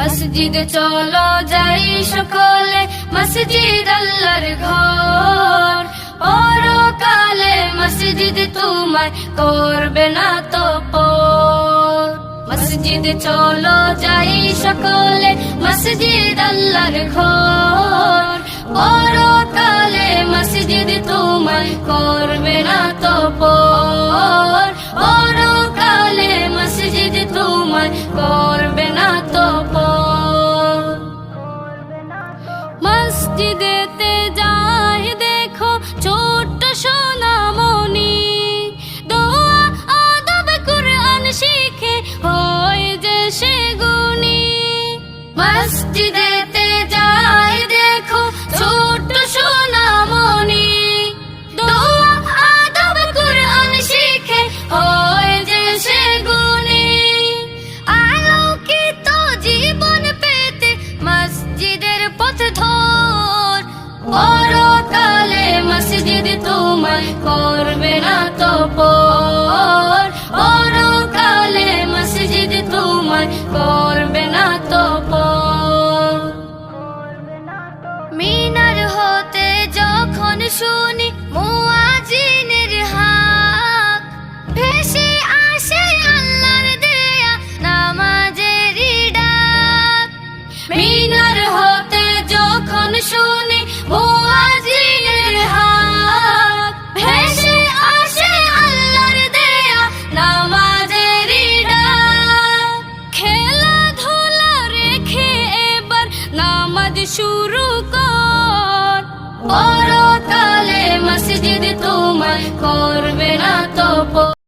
মসজিদে চলো যাই সকলে, মসজিদ আল্লাহর ঘর। পরকালে মসজিদ তোমায় করবে না তো পর। মসজিদে চলো যাই সকলে, মসজিদ আল্লাহর ঘর। পরকালে মসজিদ তোমায় করবে না তো পর। পরকালে মসজিদ তোমায় করবে না তো পর। মসজিদেতে যাই দেখো ছোট্ট সোনামণি, দোয়া আদব কুরআন শিখে হয় যে সে গুণী। মসজিদেতে যাই দেখো ছোট্ট সোনামণি, দোয়া আদব কুরআন শিখে হয় যে সে গুণী। আলোকিত জীবন পেতে মসজিদের পথ ধর। পরকালে মসজিদ তোমায় করবে না তো পর। পরকালে মসজিদ তোমায় করবে না তো পর। মিনার হতে যখন শুনি মুয়াজ্জিনের হাক, ভেসে আসে আল্লাহর দেয়া নামাজেরই ডাক। মিনার হতে যখন শুনি মুয়াজ্জিনের হাক, ভেসে আসে আল্লাহর দেয়া নামাজেরই ডাক। খেলাধুলা রেখে এবার নামাজ শুরু কর। পরকালে মসজিদ তোমায় করবে না তো পর।